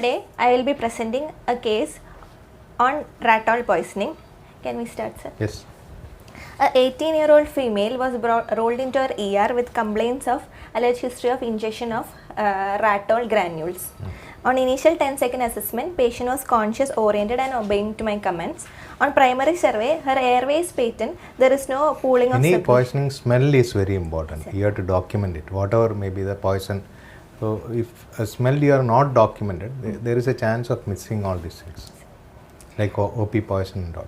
Today I will be presenting a case on ratol poisoning. Can we start, sir? Yes. A 18-year-old female was rolled into her ER with complaints of alleged history of ingestion of ratol granules. On initial 10-second assessment, patient was conscious, oriented and obeying to my comments. On primary survey, her airway is patent. There is no pooling of Any secretion. poisoning smell is very important. You have to document it, whatever may be the poison. So if a smell you are not documented, there is a chance of missing all these things, like OP poison and all.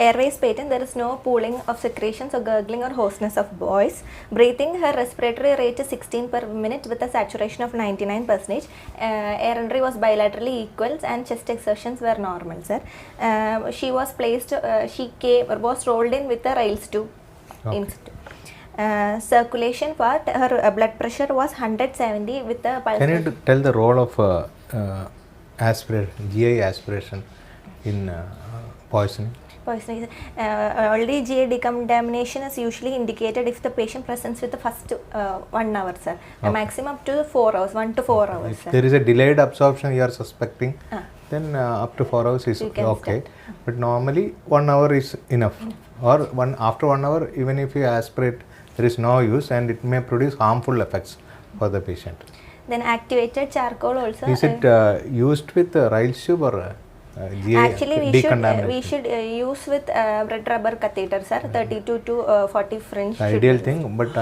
Airways patent, there is no pooling of secretions or gurgling or hoarseness of voice. Breathing, her respiratory rate is 16 per minute with a saturation of 99%. Air entry was bilaterally equal and chest exertions were normal, sir. She was placed, was rolled in with a Rayleigh tube. Okay. Circulation part, her blood pressure was 170 with a pulse. Can you tell the role of aspiration, GI aspiration in poisoning? Poisoning. Already GI decontamination is usually indicated if the patient presents with the first 1 hour, sir. A maximum up to 4 hours, 1 to 4 hours. If sir. there is a delayed absorption you are suspecting, then up to 4 hours is okay. But normally 1 hour is enough. Or after 1 hour, even if you aspirate, there is no use and it may produce harmful effects for the patient. Then activated charcoal also. Is it used with Rayleigh tube or GI Actually, we decontamination? should use with red rubber catheter, sir, 32 to 40 French. Ideal thing, but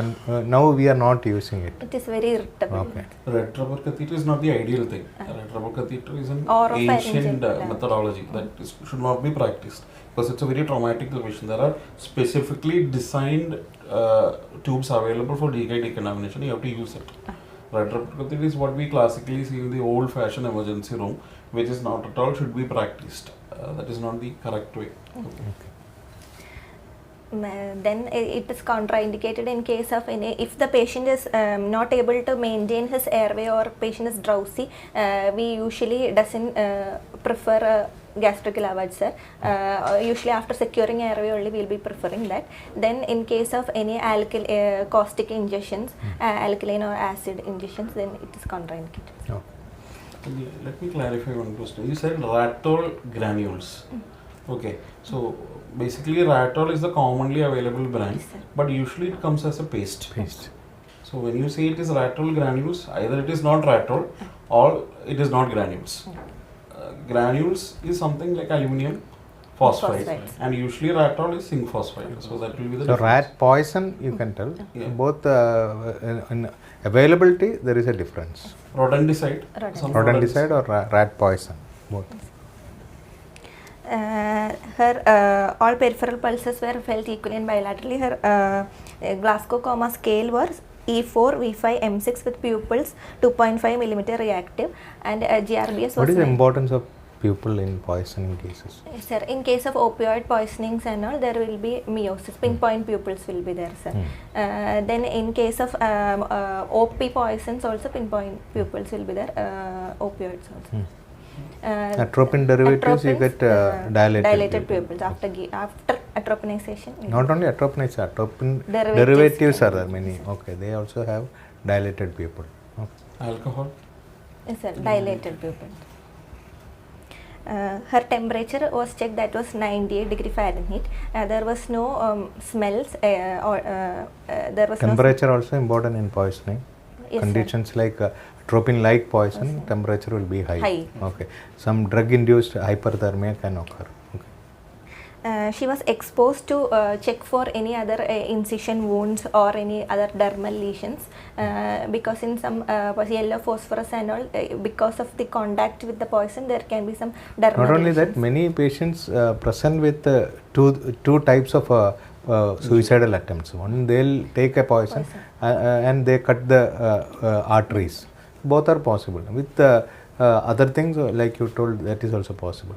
now we are not using it. It is very irritable. Okay. Red rubber catheter is not the ideal thing. Red rubber catheter is an Oropharyngeal, ancient methodology that should not be practiced because it's a very traumatic condition. There are specifically designed tubes available for GI decontamination. You have to use it. Red rubber catheter is what we classically see in the old-fashioned emergency room, which is not at all should be practiced. That is not the correct way. Then it is contraindicated in case of if the patient is not able to maintain his airway or patient is drowsy. We usually doesn't prefer gastric lavage, sir. Usually after securing airway only we will be preferring that. Then in case of any caustic injections, alkaline or acid injections, then it is contraindicated. Okay. Let me clarify one question. You said ratol granules. Okay, so basically ratol is the commonly available brand, Yes, sir. but usually it comes as a paste. Paste. So when you say it is ratol granules, either it is not ratol or it is not granules. Granules is something like aluminum phosphide, Phosphides. and usually ratol is zinc phosphide. So that will be the So difference. rat poison you can tell. Yeah. Both in availability there is a difference. Rodenticide. Rodenticide. Some Rodenticide or rat poison, both. Her all peripheral pulses were felt equally and bilaterally. Her Glasgow Coma scale was E4, V5, M6 with pupils 2.5 millimeter reactive, and GRBS was. What is the 9. importance of pupil in poisoning cases? Sir, in case of opioid poisonings and all, there will be meiosis, pinpoint pupils will be there, sir. Then in case of OP poisons also, pinpoint pupils will be there, opioids also. Atropine derivatives you get dilated pupils after atropinization. Not only atropine, atropine Derivatives derivatives can are there be many. Okay, they also have dilated pupil. Okay. Alcohol. Yes, sir, dilated pupil. Her temperature was checked, that was 98 degree Fahrenheit. There was no smells there was Temperature also important in poisoning. Yes, Conditions like atropine like poison, temperature will be high. High. Okay. Some drug induced hyperthermia can occur. Okay. she was exposed to check for any other incision wounds or any other dermal lesions because in some yellow phosphorus and all, because of the contact with the poison, there can be some dermal Not only lesions. that, many patients present with two types of suicidal attempts. One, they'll take a poison. And they cut the arteries. Both are possible. With other things like you told, that is also possible.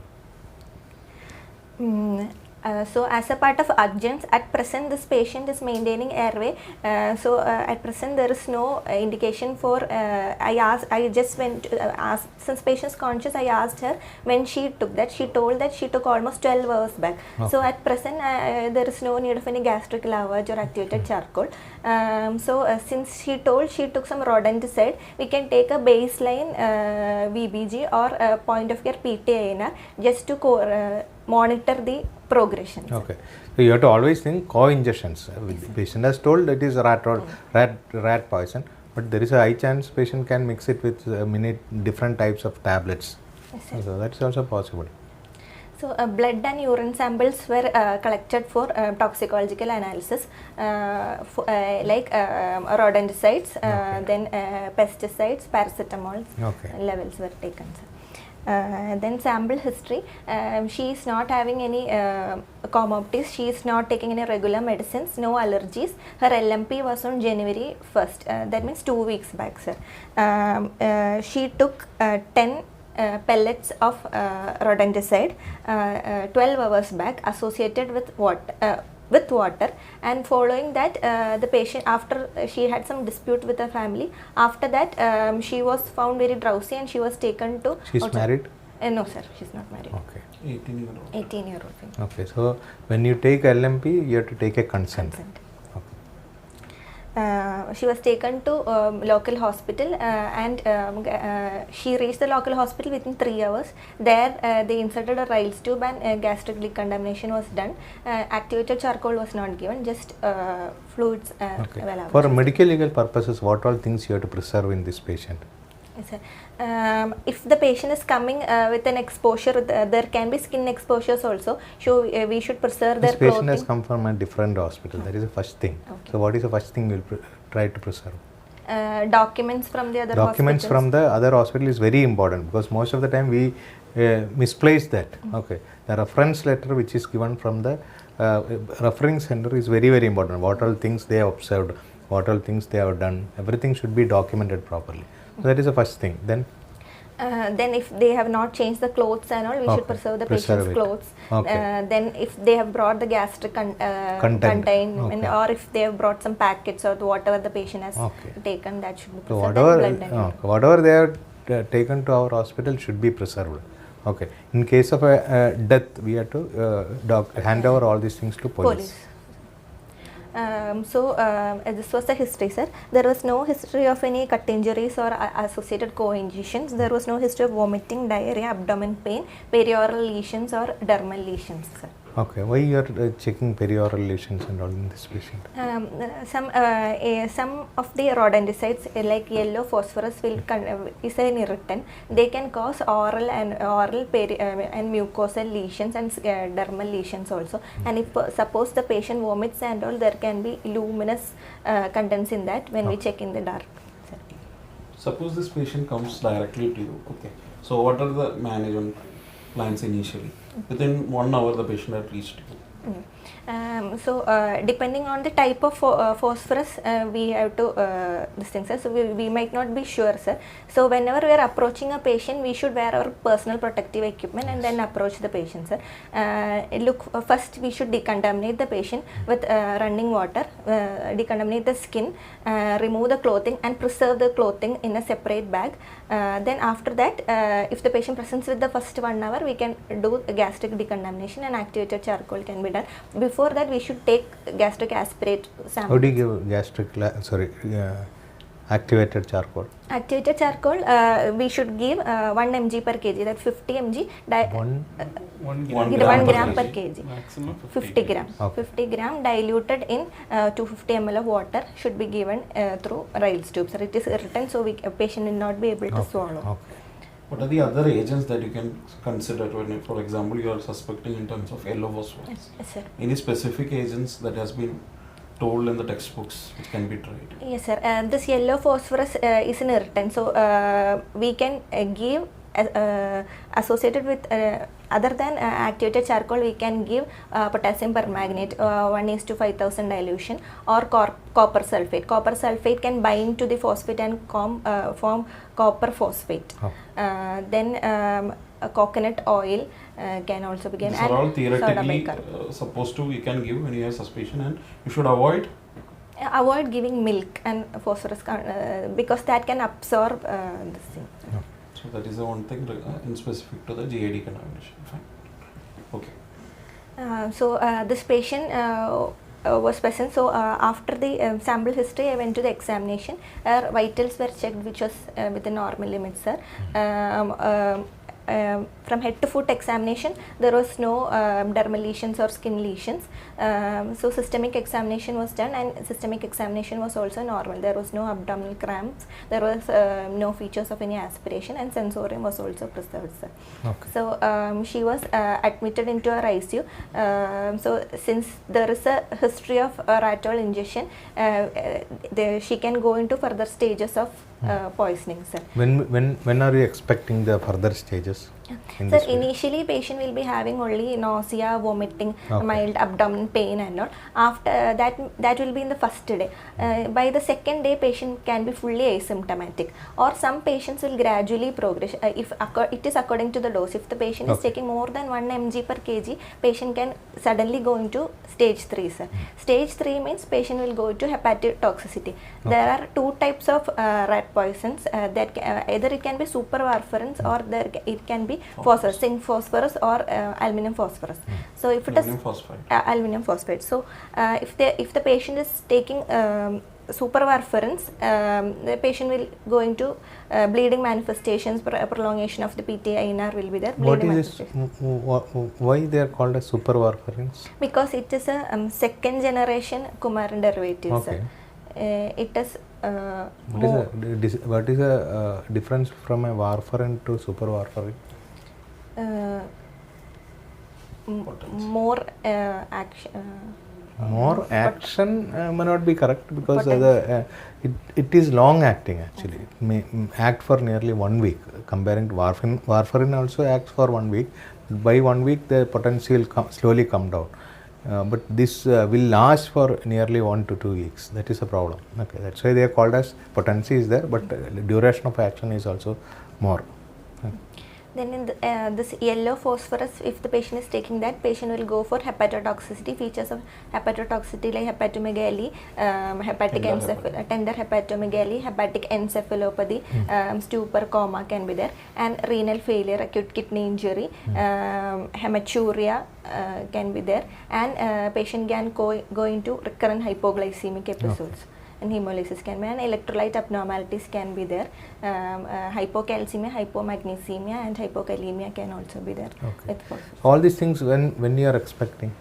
So as a part of adjuncts, at present this patient is maintaining airway. At present there is no indication for. I just went to ask, since patient's conscious, I asked her when she took that. She told that she took almost 12 hours back. So at present there is no need of any gastric lavage or activated charcoal. Since she told she took some rodenticide, we can take a baseline VBG or point of care PTINR just to monitor the progression. Okay, so you have to always think co-injections. The patient has told it is rat poison, but there is a high chance patient can mix it with many different types of tablets. Yes, So that's also possible. So blood and urine samples were collected for toxicological analysis, like rodenticides, then pesticides, paracetamol levels were taken. Then sample history, she is not having any comorbidities, she is not taking any regular medicines, no allergies. Her LMP was on January 1st, that means 2 weeks back, sir. She took 10 pellets of rodenticide 12 hours back associated with water, and following that the patient, after she had some dispute with her family, after that she was found very drowsy and she was taken to. She's married? No sir, she's not married. Okay. 18-year-old. Okay, so when you take LMP, you have to take a consent. She was taken to local hospital and she reached the local hospital within 3 hours. There they inserted a Ryle's tube and gastric decontamination was done. Activated charcoal was not given, just fluids. For medical legal purposes, what all things you have to preserve in this patient? Yes, sir. If the patient is coming with an exposure, there can be skin exposures also. So we should preserve their clothing. This patient has come from a different hospital. That is the first thing. Okay. So what is the first thing you will try to preserve? Documents from the other Documents from the other hospital is very important, because most of the time we misplace that. Okay, the reference letter which is given from the referring center is very, very important. What all things they have observed, what all things they have done, everything should be documented properly. So that is the first thing. Then if they have not changed the clothes and all, we should preserve the patient's clothes. Then if they have brought the gastric containment, or if they have brought some packets or whatever the patient has taken, that should be preserved. So whatever they have taken to our hospital should be preserved. Okay. In case of a death, we have to hand over all these things to police. This was the history, sir. There was no history of any cut injuries or associated co-injusions. There was no history of vomiting, diarrhea, abdomen pain, perioral lesions or dermal lesions, sir. Okay, why you are checking perioral lesions and all in this patient? Some of the rodenticides like yellow phosphorus is an irritant. They can cause oral and mucosal lesions and dermal lesions also. And if suppose the patient vomits and all, there can be luminous contents in that when we check in the dark. Suppose this patient comes directly to you. Okay, so what are the management plans initially? Within 1 hour, the patient had reached you. Depending on the type of phosphorus, we have to so we might not be sure, sir. So whenever we are approaching a patient, we should wear our personal protective equipment and then approach the patient, sir. First we should decontaminate the patient with running water, decontaminate the skin, remove the clothing and preserve the clothing in a separate bag. Then after that, if the patient presents with the first 1 hour, we can do gastric decontamination and activated charcoal can be done. Before that, we should take gastric aspirate sample. How do you give activated charcoal? Activated charcoal, we should give 1 mg per kg, that 50 mg. 1 gram per kg. Maximum 50 gram. 50 gram diluted in 250 ml of water should be given through Ryle's tube. So it is irritant, so a patient will not be able to swallow. Okay. What are the other agents that you can consider when, for example, you are suspecting in terms of yellow phosphorus? Yes, sir. Any specific agents that has been told in the textbooks which can be tried? Yes, sir. This yellow phosphorus is an irritant, so we can give associated with other than activated charcoal, we can give potassium permanganate 1:5000 dilution or copper sulfate. Copper sulfate can bind to the phosphate and form copper phosphate. Then coconut oil can also be given. These are all soda theoretically bicarb. supposed to, we can give when you have suspicion, and you should avoid. Avoid giving milk and phosphorus because that can absorb this thing. So that is the one thing in specific to the GAD contamination. Fine. Okay. So this patient was present. So after the sample history, I went to the examination. Her vitals were checked, which was within normal limits, sir. From head to foot examination, there was no dermal lesions or skin lesions. So systemic examination was done, and systemic examination was also normal. There was no abdominal cramps. There was no features of any aspiration, and sensorium was also preserved, sir. Okay. So she was admitted into her ICU. So since there is a history of ratol ingestion, she can go into further stages of poisoning, sir. When are you expecting the further stages? In Sir, this way? initially patient will be having only nausea, vomiting, Okay. mild abdomen pain and all. After that will be in the first day. By the second day, patient can be fully asymptomatic, or some patients will gradually progress. If it is according to the dose. If the patient is Okay. taking more than 1 mg per kg, patient can suddenly go into stage 3, sir. Stage 3 means patient will go to hepatotoxicity. There are two types of rat poisons that either it can be super warfarins or it can be phosphorus, zinc phosphorus or aluminum phosphorus. So if it Aluminum is phosphide. aluminum phosphate, so if the patient is taking super warfarins, the patient will go into bleeding manifestations, prolongation of the PTINR will be there. What bleeding is this? Why they are called as super warfarins? because it is a second generation Kumaran derivative, Okay. sir. It is What is the difference from a warfarin to super warfarin? more action. More action may not be correct because Potential. it is long acting actually. It may act for nearly 1 week comparing to warfarin. Warfarin also acts for 1 week. By 1 week the potency will slowly come down. But this will last for nearly 1 to 2 weeks. That is a problem. Okay, that's why they are called as potency is there, but duration of action is also more. Then in this yellow phosphorus, if the patient is taking that, patient will go for hepatotoxicity. Features of hepatotoxicity like hepatomegaly, tender hepatomegaly, hepatic encephalopathy, stupor, coma can be there, and renal failure, acute kidney injury, hematuria can be there, and patient can go into recurrent hypoglycemic episodes. And hemolysis can be, and electrolyte abnormalities can be there. Hypocalcemia, hypomagnesemia, and hypokalemia can also be there. Okay. With phosphorus. All these things when you are expecting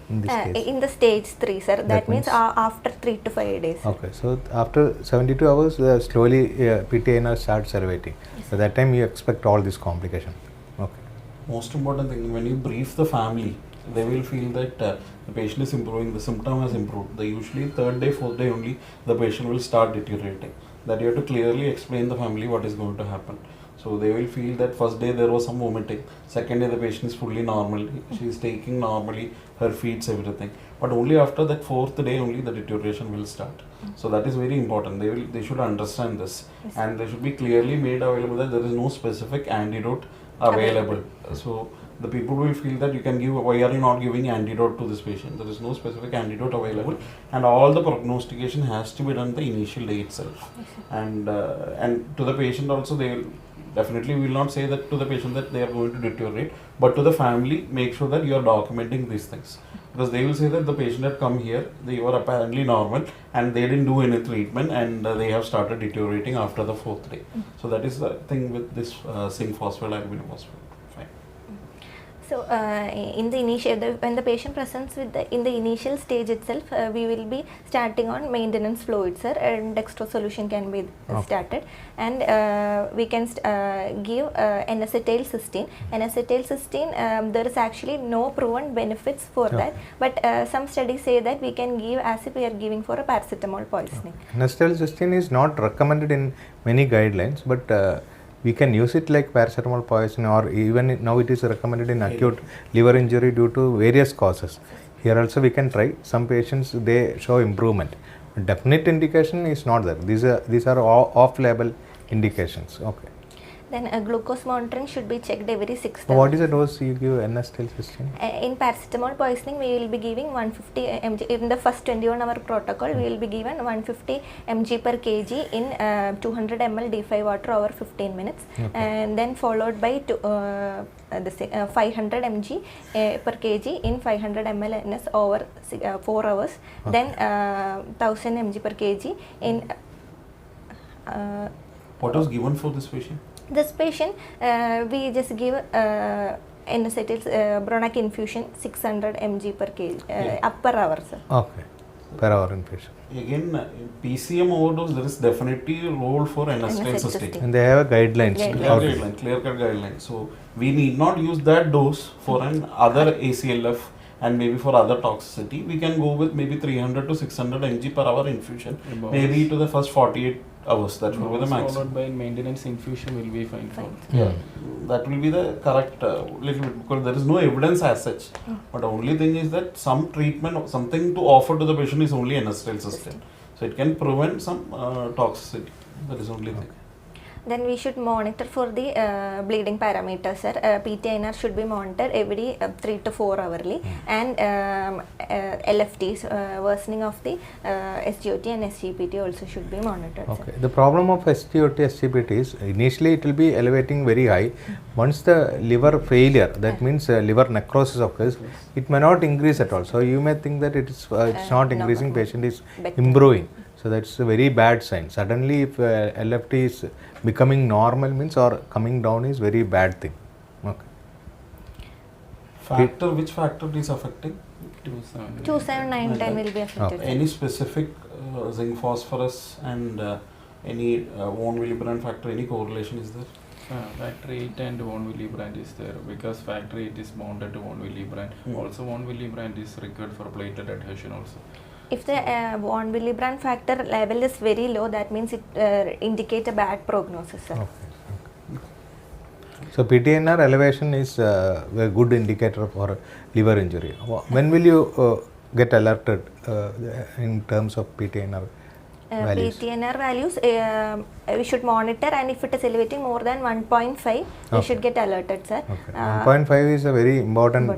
in this case? In the stage 3, sir. That means means- after 3 to 5 days. Okay, so after 72 hours, slowly PTINR starts elevating. So that time you expect all this complication. Okay. Most important thing, when you brief the family, they will feel that the patient is improving, the symptom has improved. The usually 3rd day, 4th day only, the patient will start deteriorating. That you have to clearly explain the family what is going to happen. So they will feel that first day there was some vomiting, second day the patient is fully normal, she is taking normally, her feeds, everything. But only after that 4th day only the deterioration will start. So that is very important. They should understand this, and they should be clearly made available that there is no specific antidote available. So the people will feel that you can give, why are you not giving antidote to this patient? There is no specific antidote available, and all the prognostication has to be done the initial day itself. And to the patient also, they will definitely will not say that to the patient that they are going to deteriorate, but to the family, make sure that you are documenting these things. Because they will say that the patient had come here, they were apparently normal, and they didn't do any treatment, and they have started deteriorating after the 4th day. So that is the thing with this zinc phosphate, aluminum phosphate. Fine. So in the initial, when the patient presents with in the initial stage itself, we will be starting on maintenance fluids, sir, and dextrose solution can be started, and we can give N-acetylcysteine. N-acetylcysteine, there is actually no proven benefits for that, but some studies say that we can give as if we are giving for a paracetamol poisoning. N-acetylcysteine is not recommended in many guidelines, but we can use it like paracetamol poison, or even now it is recommended in acute liver injury due to various causes. Here also we can try. Some patients, they show improvement. Definite indication is not there. These are off-label indications. Okay. Then glucose monitoring should be checked every 6 So hours. what is the dose you give N-acetylcysteine? In paracetamol poisoning, we will be giving 150 mg. In the first 21-hour protocol, we will be given 150 mg per kg in 200 ml D5 water over 15 minutes, and then followed by 500 mg per kg in 500 ml NS over 4 hours. Then 1000 mg per kg in. What was given for this patient? This patient, we just give N-acetyl Bronac infusion 600 mg per kg per hour, sir. Okay, per hour infusion. Again, PCM overdose, there is definitely a role for N-acetylcysteine. And they have a guidelines. Guidelines. Clear-cut guidelines. So we need not use that dose for an other ACLF and maybe for other toxicity. We can go with maybe 300 to 600 mg per hour infusion, maybe to the first 48 hours. That will be the maximum. Followed by maintenance infusion will be fine for. Yeah, that will be the correct little bit, because there is no evidence as such. But the only thing is that some treatment or something to offer to the patient is only N-acetylcysteine. So it can prevent some toxicity. That is only thing. Then we should monitor for the bleeding parameters, sir. PTINR should be monitored every 3 to 4 hourly, and LFTs, worsening of the SGOT and SGPT also should be monitored. Okay. The problem of SGOT, SGPT is initially it will be elevating very high. Once the liver failure, that means liver necrosis occurs, it may not increase at all. So you may think that it's not increasing, patient is improving. So that's a very bad sign. Suddenly, if LFT is becoming normal means or coming down is very bad thing. Okay. Factor, which factor is affecting? 2, 7, 9, 10 will be affected. Okay. Any specific zinc phosphorus and any von Willebrand factor, any correlation is there? Factor 8 and von Willebrand is there, because factor 8 is bounded to von Willebrand. Also von Willebrand is required for platelet adhesion also. If the von Willebrand factor level is very low, that means it indicates a bad prognosis, sir. Okay. So PTNR elevation is a good indicator for liver injury. When will you get alerted in terms of PTNR values? PTNR values, we should monitor, and if it is elevating more than 1.5, we should get alerted, sir. Okay. 1.5 is a very important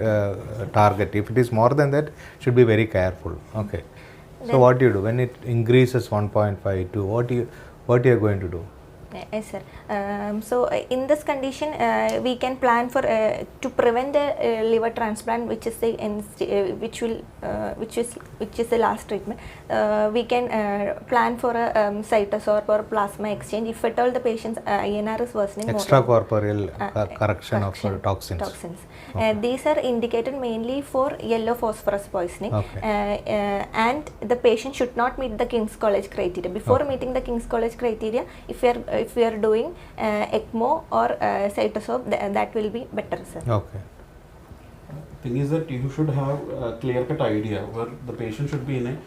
target. If it is more than that, should be very careful. Okay. So what do you do when it increases 1.5 to what you are going to do? Yes, sir. So in this condition, we can plan for to prevent the liver transplant, which is the which is the last treatment. We can plan for a cytosorb or plasma exchange if at all the patient's INR is worsening. Extracorporeal correction of toxins. These are indicated mainly for yellow phosphorus poisoning, and the patient should not meet the King's College criteria. Before meeting the King's College criteria, if we are doing ECMO or cytosorb, that will be better, sir. Okay. Thing is that you should have a clear-cut idea where the patient should be in a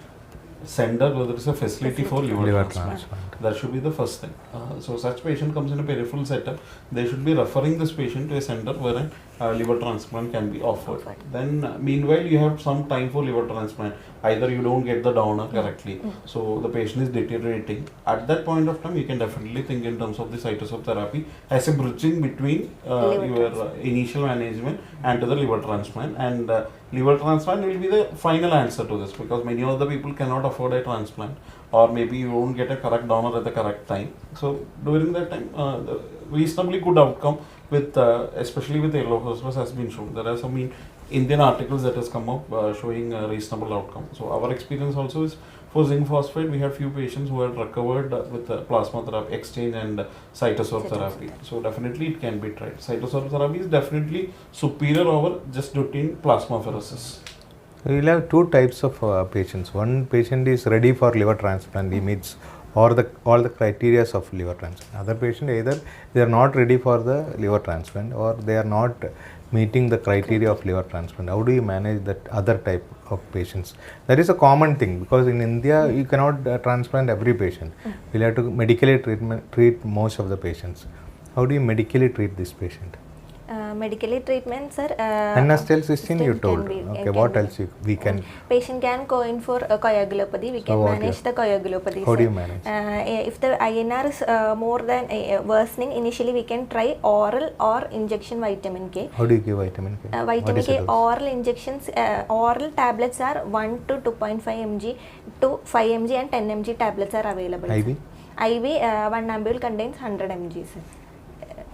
center where there is a facility for liver transplant. That should be the first thing. So such patient comes in a peripheral setup, they should be referring this patient to a center where a liver transplant can be offered. Then meanwhile you have some time for liver transplant. Either you don't get the donor correctly, so the patient is deteriorating. At that point of time, you can definitely think in terms of the cytosorb therapy as a bridging between your initial management and to the liver transplant. And liver transplant will be the final answer to this, because many other people cannot afford a transplant, or maybe you won't get a correct donor at the correct time. So during that time, the reasonably good outcome with especially with yellow phosphorus has been shown. There are some Indian articles that has come up showing a reasonable outcome. So our experience also is for zinc phosphate, we have few patients who had recovered with plasma therapy exchange and cytosorb therapy. So definitely it can be tried. Cytosorb therapy is definitely superior over just routine plasmapheresis. So you'll have two types of patients. One patient is ready for liver transplant, he meets all the criteria of liver transplant. Other patient, either they are not ready for the liver transplant or they are not meeting the criteria of liver transplant. How do you manage that other type of patients? That is a common thing, because in India you cannot transplant every patient. We'll have to medically treat most of the patients. How do you medically treat this patient? Medically treatment, sir. NSTL cysteine you cysteine told. can be- Okay, can what be- else we can? Patient can go in for coagulopathy. We can what manage the coagulopathy. How do sir. you manage? If the INR is more than worsening, initially we can try oral or injection vitamin K. How do you give vitamin K? What Vitamin is the K dose? oral injections, oral tablets are 1 to 2.5 mg to 5 mg and 10 mg tablets are available. IV? IV, 1 ampule contains 100 mg. Sir.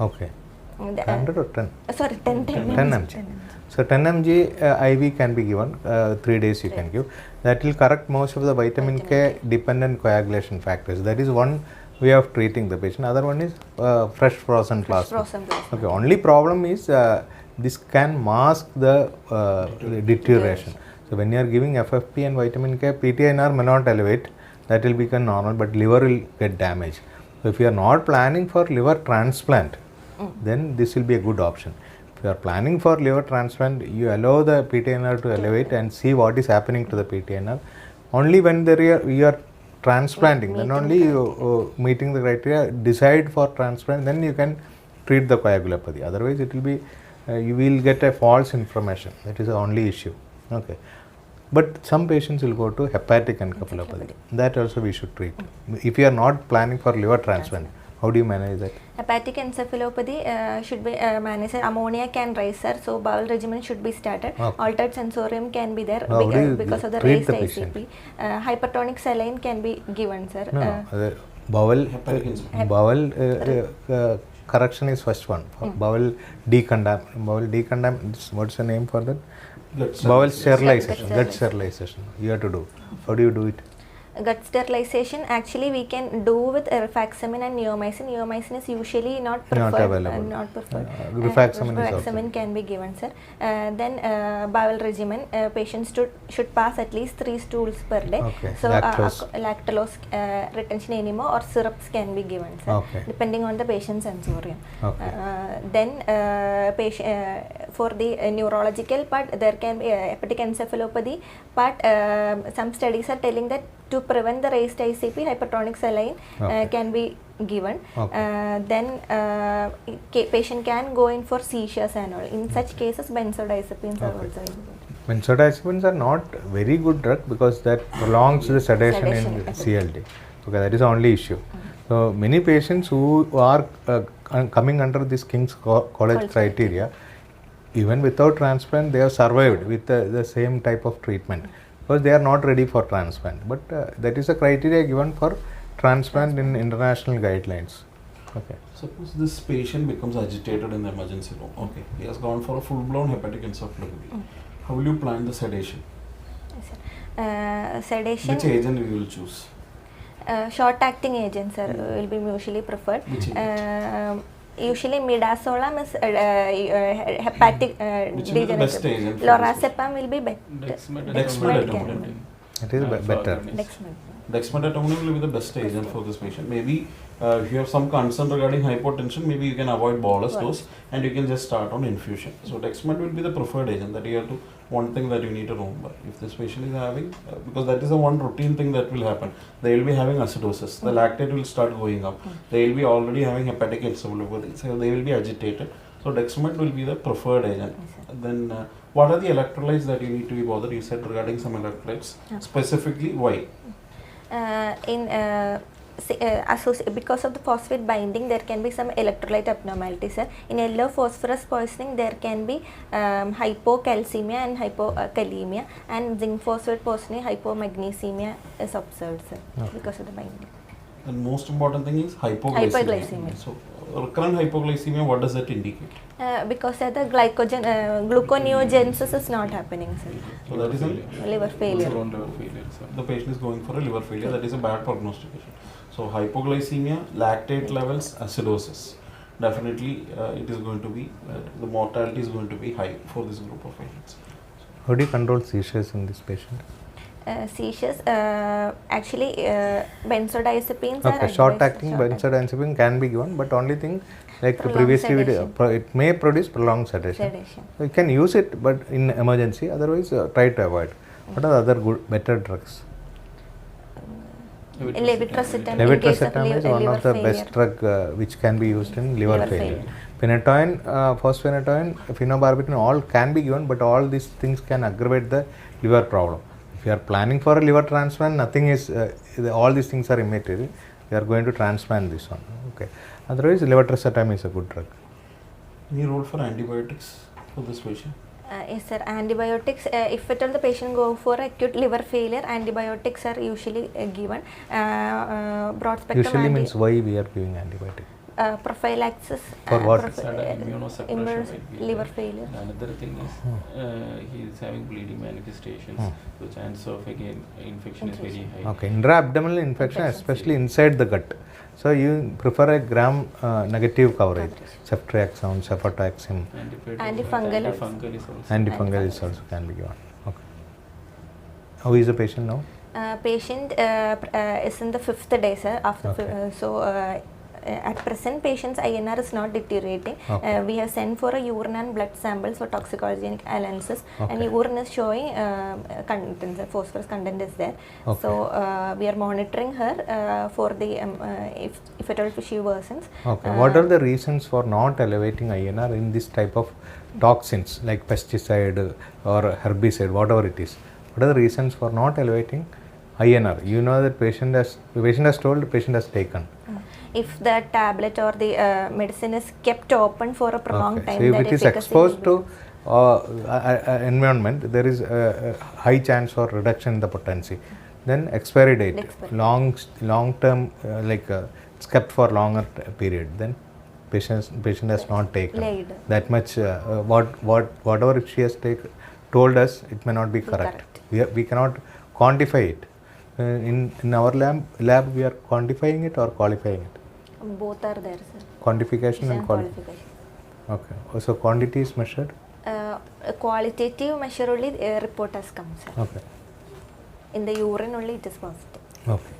Okay. 100 or 10? Sorry, 10 10 mg. mg. So 10 mg IV can be given, 3 days you can give. That will correct most of the vitamin K dependent coagulation factors. That is one way of treating the patient. Other one is fresh frozen plasma. Frozen plasma. Okay, only problem is this can mask the deterioration. So when you are giving FFP and vitamin K, PTINR may not elevate, that will become normal, but liver will get damaged. So if you are not planning for liver transplant, then this will be a good option. If you are planning for liver transplant, you allow the PTINR to elevate and see what is happening to the PTINR. Only when you are transplanting, then only you meeting the criteria, decide for transplant, then you can treat the coagulopathy. Otherwise, it will be you will get a false information. That is the only issue. Okay. But some patients will go to hepatic encephalopathy. That also we should treat. If you are not planning for liver transplant, how do you manage that? Hepatic encephalopathy should be managed. Ammonia can rise, sir. So bowel regimen should be started. Okay. Altered sensorium can be there How do you because of the treat raised the patient? ICP. Hypertonic saline can be given, sir. No, bowel Hepatic encephalopathy. bowel correction is first one. Bowel decondam. What's the name for that? Bowel sterilization. Gut sterilization. You have to do. How do you do it? Gut sterilization, actually we can do with rifaximin and neomycin. Neomycin is usually not preferred. Not available. Not preferred. Rifaximin is also. Rifaximin can be given, sir. Then bowel regimen, patients should pass at least 3 stools per day. Okay. So Lactose. lactose retention enema or syrups can be given, sir, Okay. depending on the patient's sensorium. Okay. Then for the neurological part, there can be hepatic encephalopathy part. Some studies are telling that to prevent the raised ICP, hypertonic saline Okay. can be given. Okay. Then patient can go in for seizures and all. In such cases, benzodiazepines are Okay. also given. Benzodiazepines are not very good drug because that prolongs the sedation in Sedation. CLD. Okay, that is the only issue. So many patients who are coming under this King's College criteria, even without transplant, they have survived with the same type of treatment because they are not ready for transplant. But that is a criteria given for transplant in international guidelines. Okay. Suppose this patient becomes agitated in the emergency room. Okay, he has gone for a full-blown hepatic encephalopathy. How will you plan the sedation? Sedation. Which agent we will choose? Short-acting agents will be usually preferred. Which agent? Usually midazolam is hepatic Which will be the best degenerative. agent for Lorazepam will be better. Dexmedetomidine. It is better. Dexmedetomidine will be the best agent for this patient. Maybe if you have some concern regarding hypotension, maybe you can avoid bolus dose and you can just start on infusion. So Dexmed will be the preferred agent. That you have to, one thing that you need to remember. If this patient is having, because that is the one routine thing that will happen. They will be having acidosis. The lactate will start going up. They will be already having hepatic encephalopathy. So they will be agitated. So Dexmed will be the preferred agent. Then what are the electrolytes that you need to be bothered? You said regarding some electrolytes. Specifically, why? Because of the phosphate binding, there can be some electrolyte abnormalities. In yellow phosphorus poisoning, there can be hypocalcemia and hypokalemia, and zinc phosphate poisoning, hypomagnesemia is observed, sir, because of the binding. The most important thing is hypoglycemia. Hypoglycemia. So recurrent hypoglycemia, what does that indicate? Because the gluconeogenesis is not happening, sir. So that is a, Liver failure. the patient is going for a liver failure. That is a bad prognostication. So hypoglycemia, lactate levels, acidosis. Definitely it is going to be, the mortality is going to be high for this group of patients. How do you control seizures in this patient? Seizures, actually benzodiazepines are Okay, short-acting benzodiazepine can be given, but only thing like Prolonged previously sedation. it may produce prolonged sedation. So you can use it, but in emergency. Otherwise, try to avoid. What are the other good, better drugs? Levetiracetam in case of Levetiracetam is one liver of the failure. best drug which can be used in liver Liver failure. failure. Phenytoin, phosphonatoin, phenobarbital, all can be given, but all these things can aggravate the liver problem. If you are planning for a liver transplant, nothing is, all these things are immaterial. We are going to transplant this one. Okay. Otherwise, levetiracetam is a good drug. Any role for antibiotics for this patient? Yes, sir. Antibiotics, if at all the patient go for acute liver failure, antibiotics are usually given. Broad spectrum Usually means why we are giving antibiotic. Prophylaxis For what? Sudden immunosuppression might be liver there. failure. Another thing is he is having bleeding manifestations, so chance of again infection is very high. Okay, intra-abdominal infection, especially inside the gut. So you prefer a gram negative coverage, ceftriaxone, cefotaxime, Antifungal. Antifungal is also. antifungal is also can be given. Okay. How is the patient now? Patient is in the 5th day, sir. After Okay. at present, patient's INR is not deteriorating. Okay. We have sent for a urine and blood samples for toxicology analysis, and Okay. urine is showing content, phosphorus content is there. Okay. So we are monitoring her for the if at all she worsens. Okay. What are the reasons for not elevating INR in this type of toxins like pesticide or herbicide, whatever it is? What are the reasons for not elevating INR? You know that the patient has told, the patient has taken. If the tablet or the medicine is kept open for a prolonged time, So if that it is efficacy exposed will to environment, there is a high chance for reduction in the potency. Then expiry date, Expiry. long term, it's kept for longer period. Then patient has not taken Laid. that much. Whatever she has told us, it may not be correct. We cannot quantify it. In our lab, we are quantifying it or qualifying it. both are there, sir. Quantification and Qualification. Okay. So quantity is measured. A qualitative measure only report has come, sir. Okay. In the urine only it is positive. Okay.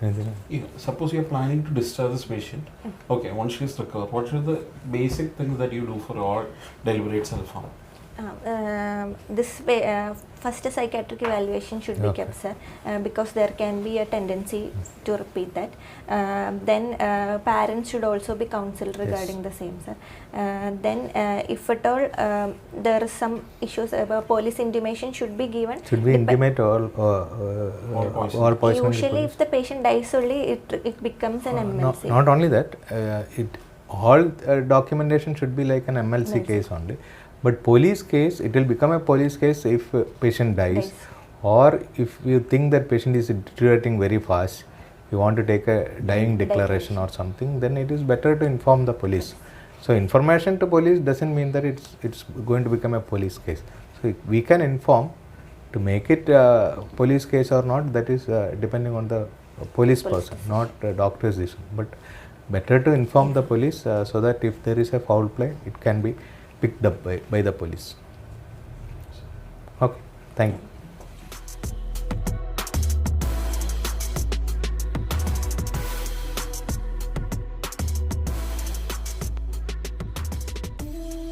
Anything else? Yeah, suppose you are planning to discharge this patient. Okay, once she is recovered, what are the basic things that you do for all deliberate self-harm? First psychiatric evaluation should be kept, sir, because there can be a tendency to repeat that. Then parents should also be counseled regarding the same, sir. Then if at all there is some issues, police intimation should be given. Should we intimate all poison? Usually if the patient dies only, it becomes an MLC. Not only that, all documentation should be like an MLC case only. But police case, it will become a police case if patient dies, or if you think that patient is deteriorating very fast, you want to take a dying declaration or something, then it is better to inform the police. So information to police doesn't mean that it's going to become a police case. So we can inform to make it a police case or not. That is depending on the police person, not doctor's decision. But better to inform the police so that if there is a foul play, it can be picked up by the police. Okay, thank you.